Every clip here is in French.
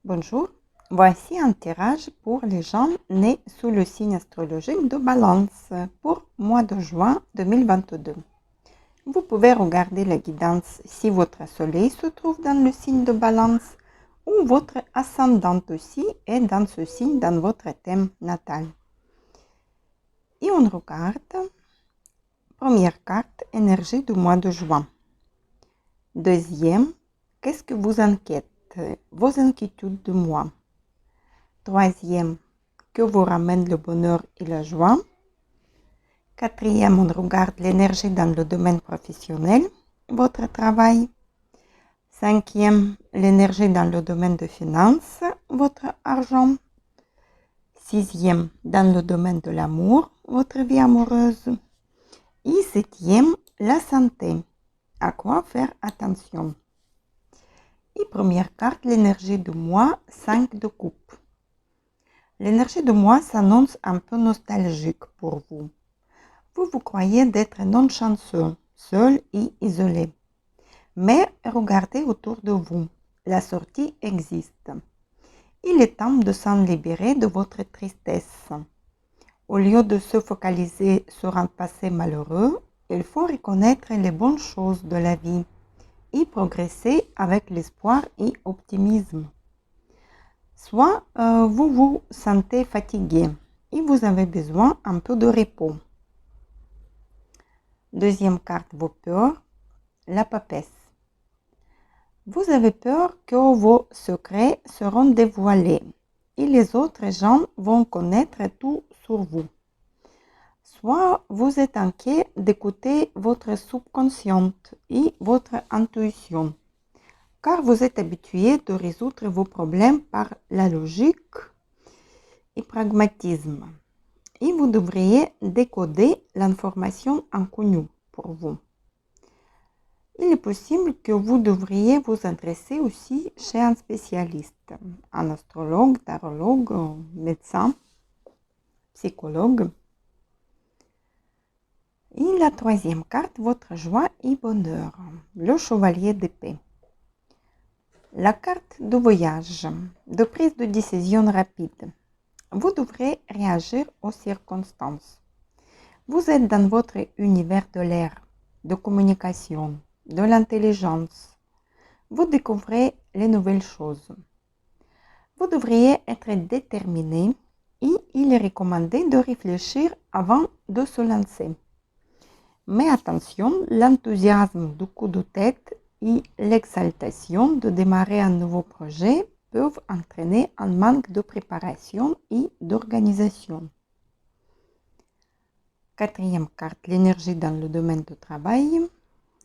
Bonjour, voici un tirage pour les gens nés sous le signe astrologique de Balance pour mois de juin 2022. Vous pouvez regarder la guidance si votre soleil se trouve dans le signe de Balance ou votre ascendant aussi est dans ce signe dans votre thème natal. Et on regarde, première carte, énergie du mois de juin. Deuxième, qu'est-ce que vous inquiète? Vos inquiétudes de moi. Troisième, que vous ramène le bonheur et la joie. Quatrième, on regarde l'énergie dans le domaine professionnel, votre travail. Cinquième, l'énergie dans le domaine de finances, votre argent. Sixième, dans le domaine de l'amour, votre vie amoureuse. Et septième, la santé. À quoi faire attention? Et première carte, l'énergie du mois, 5 de coupe. L'énergie de mois s'annonce un peu nostalgique pour vous. Vous croyez d'être non chanceux, seul et isolé. Mais regardez autour de vous. La sortie existe. Il est temps de s'en libérer de votre tristesse. Au lieu de se focaliser sur un passé malheureux, il faut reconnaître les bonnes choses de la vie et progresser avec l'espoir et optimisme. Soit vous vous sentez fatigué et vous avez besoin un peu de repos. Deuxième carte, vos peurs, la papesse. Vous avez peur que vos secrets seront dévoilés et les autres gens vont connaître tout sur vous. Soit vous êtes inquiet d'écouter votre subconscient et votre intuition, car vous êtes habitué de résoudre vos problèmes par la logique et pragmatisme. Et vous devriez décoder l'information inconnue pour vous. Il est possible que vous devriez vous adresser aussi chez un spécialiste, un astrologue, tarologue, médecin, psychologue. Et la troisième carte, votre joie et bonheur, le chevalier d'épée. La carte de voyage, de prise de décision rapide. Vous devrez réagir aux circonstances. Vous êtes dans votre univers de l'air, de communication, de l'intelligence. Vous découvrez les nouvelles choses. Vous devriez être déterminé et il est recommandé de réfléchir avant de se lancer. Mais attention, l'enthousiasme du coup de tête et l'exaltation de démarrer un nouveau projet peuvent entraîner un manque de préparation et d'organisation. Quatrième carte, l'énergie dans le domaine du travail.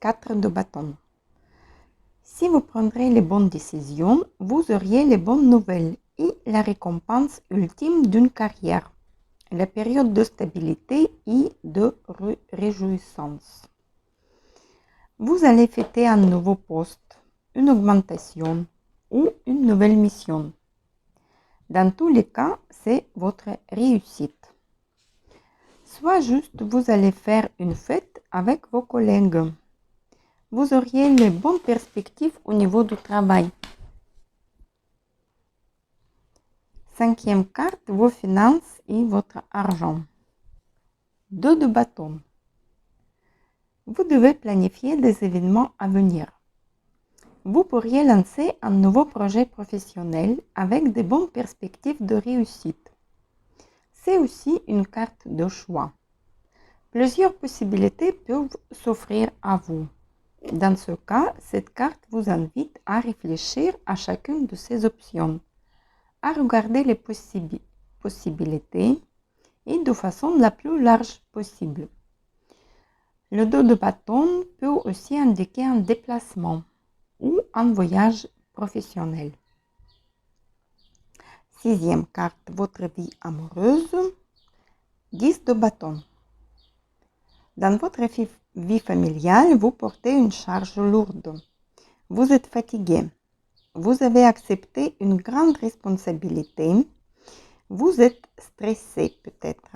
4 de bâton. Si vous prendrez les bonnes décisions, vous auriez les bonnes nouvelles et la récompense ultime d'une carrière, la période de stabilité et de réjouissance. Vous allez fêter un nouveau poste, une augmentation ou une nouvelle mission. Dans tous les cas, c'est votre réussite. Soit juste vous allez faire une fête avec vos collègues. Vous auriez les bonnes perspectives au niveau du travail. Cinquième carte, vos finances et votre argent. 2 de bâton. Vous devez planifier des événements à venir. Vous pourriez lancer un nouveau projet professionnel avec de bonnes perspectives de réussite. C'est aussi une carte de choix. Plusieurs possibilités peuvent s'offrir à vous. Dans ce cas, cette carte vous invite à réfléchir à chacune de ces options, à regarder les possibilités et de façon la plus large possible. Le 2 de bâton peut aussi indiquer un déplacement ou un voyage professionnel. Sixième carte, votre vie amoureuse. 10 de bâton. Dans votre vie familiale, vous portez une charge lourde. Vous êtes fatigué. Vous avez accepté une grande responsabilité. Vous êtes stressé peut-être.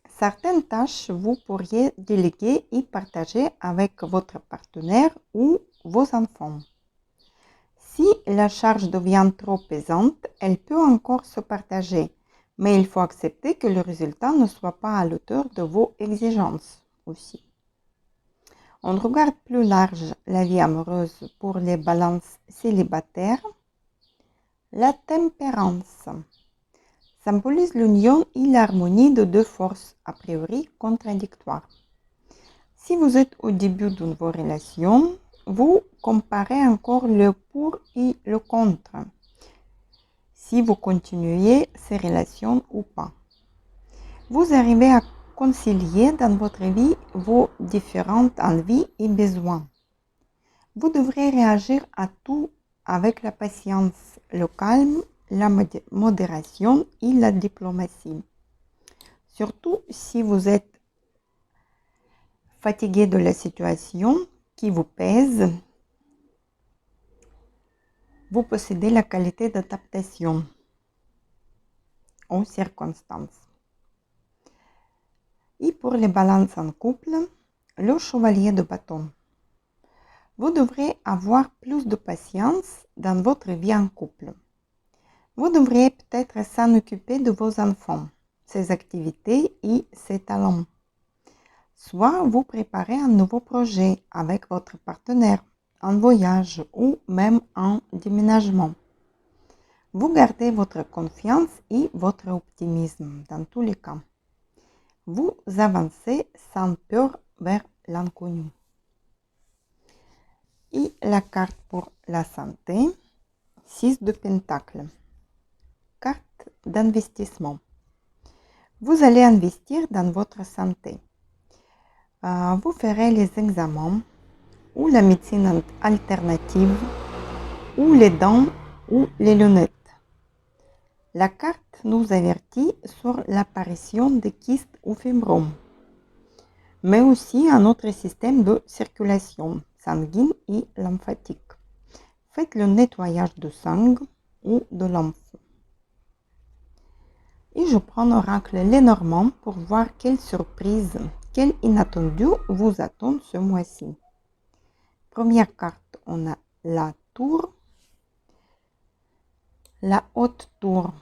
Certaines tâches vous pourriez déléguer et partager avec votre partenaire ou vos enfants. Si la charge devient trop pesante, elle peut encore se partager, mais il faut accepter que le résultat ne soit pas à l'auteur de vos exigences aussi. On regarde plus large la vie amoureuse pour les balances célibataires. La tempérance symbolise l'union et l'harmonie de deux forces a priori contradictoires. Si vous êtes au début d'une vos relations, vous comparez encore le pour et le contre. Si vous continuez ces relations ou pas. Vous arrivez à concilier dans votre vie vos différentes envies et besoins. Vous devrez réagir à tout avec la patience, le calme, la modération et la diplomatie. Surtout si vous êtes fatigué de la situation qui vous pèse, vous possédez la qualité d'adaptation aux circonstances. Et pour les balances en couple, le chevalier de bâton. Vous devrez avoir plus de patience dans votre vie en couple. Vous devriez peut-être s'en occuper de vos enfants, ses activités et ses talents. Soit vous préparez un nouveau projet avec votre partenaire, un voyage ou même un déménagement. Vous gardez votre confiance et votre optimisme dans tous les cas. Vous avancez sans peur vers l'inconnu. Et la carte pour la santé, 6 de Pentacles. Carte d'investissement. Vous allez investir dans votre santé. Vous ferez les examens ou la médecine alternative ou les dents ou les lunettes. La carte nous avertit sur l'apparition de kystes ou fibromes, mais aussi un autre système de circulation sanguine et lymphatique. Faites le nettoyage de sang ou de lymphe. Et je prends l'oracle Lenormand pour voir quelle surprise, quel inattendu vous attend ce mois-ci. Première carte, on a la tour. La haute tour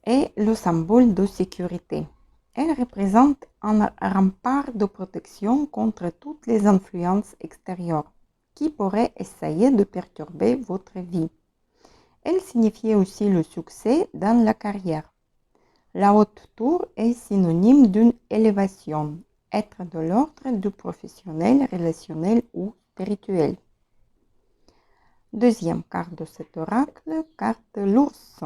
est le symbole de sécurité. Elle représente un rempart de protection contre toutes les influences extérieures qui pourraient essayer de perturber votre vie. Elle signifie aussi le succès dans la carrière. La haute tour est synonyme d'une élévation, être de l'ordre du professionnel, relationnel ou spirituel. Deuxième carte de cet oracle, carte l'ours.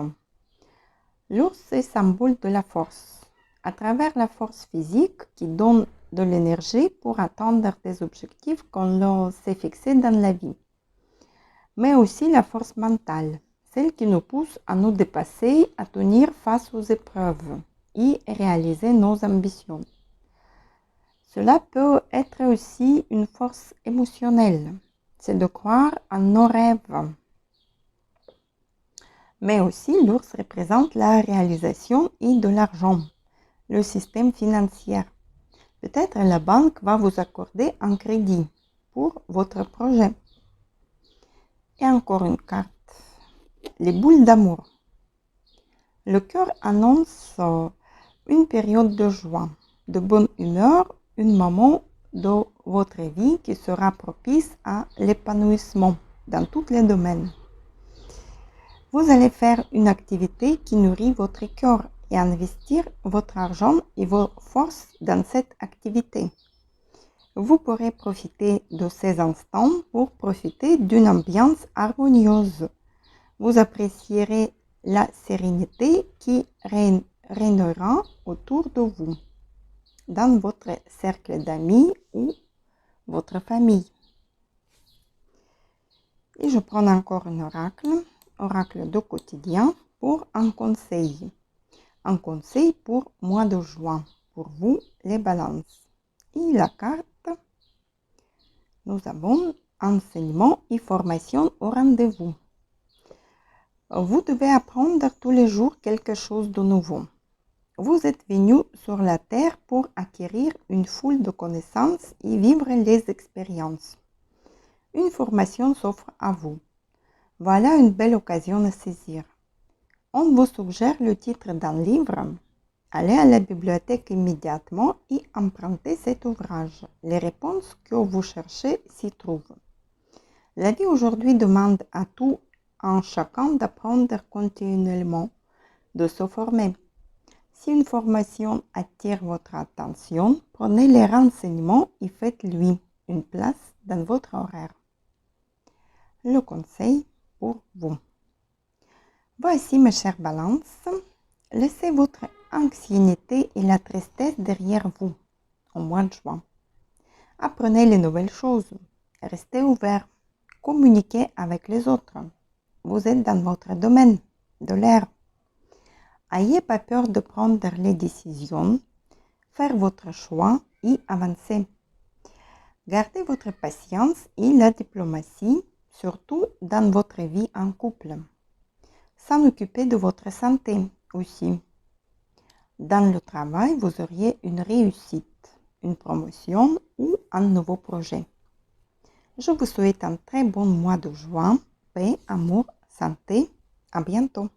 L'ours est symbole de la force. À travers la force physique qui donne de l'énergie pour atteindre des objectifs qu'on s'est fixés dans la vie. Mais aussi la force mentale, celle qui nous pousse à nous dépasser, à tenir face aux épreuves et réaliser nos ambitions. Cela peut être aussi une force émotionnelle, c'est de croire en nos rêves. Mais aussi l'ours représente la réalisation et de l'argent, le système financier. Peut-être la banque va vous accorder un crédit pour votre projet. Et encore une carte, les boules d'amour. Le cœur annonce une période de joie, de bonne humeur, un moment de votre vie qui sera propice à l'épanouissement dans tous les domaines. Vous allez faire une activité qui nourrit votre cœur et investir votre argent et vos forces dans cette activité. Vous pourrez profiter de ces instants pour profiter d'une ambiance harmonieuse. Vous apprécierez la sérénité qui régnera autour de vous, dans votre cercle d'amis ou votre famille. Et je prends encore un oracle de quotidien pour un conseil. Un conseil pour mois de juin, pour vous les balances. Et la carte, nous avons enseignement et formation au rendez-vous. Vous devez apprendre tous les jours quelque chose de nouveau. Vous êtes venu sur la terre pour acquérir une foule de connaissances et vivre les expériences. Une formation s'offre à vous. Voilà une belle occasion à saisir. On vous suggère le titre d'un livre. Allez à la bibliothèque immédiatement et empruntez cet ouvrage. Les réponses que vous cherchez s'y trouvent. La vie aujourd'hui demande à tout un chacun d'apprendre continuellement, de se former. Si une formation attire votre attention, prenez les renseignements et faites-lui une place dans votre horaire. Le conseil pour vous. Voici mes chères balances, laissez votre anxiété et la tristesse derrière vous au mois de juin. Apprenez les nouvelles choses, restez ouvert, communiquez avec les autres. Vous êtes dans votre domaine de l'air. Ayez pas peur de prendre les décisions, faire votre choix et avancer. Gardez votre patience et la diplomatie, surtout dans votre vie en couple. S'en occuper de votre santé aussi. Dans le travail, vous auriez une réussite, une promotion ou un nouveau projet. Je vous souhaite un très bon mois de juin. Paix, amour, santé. À bientôt.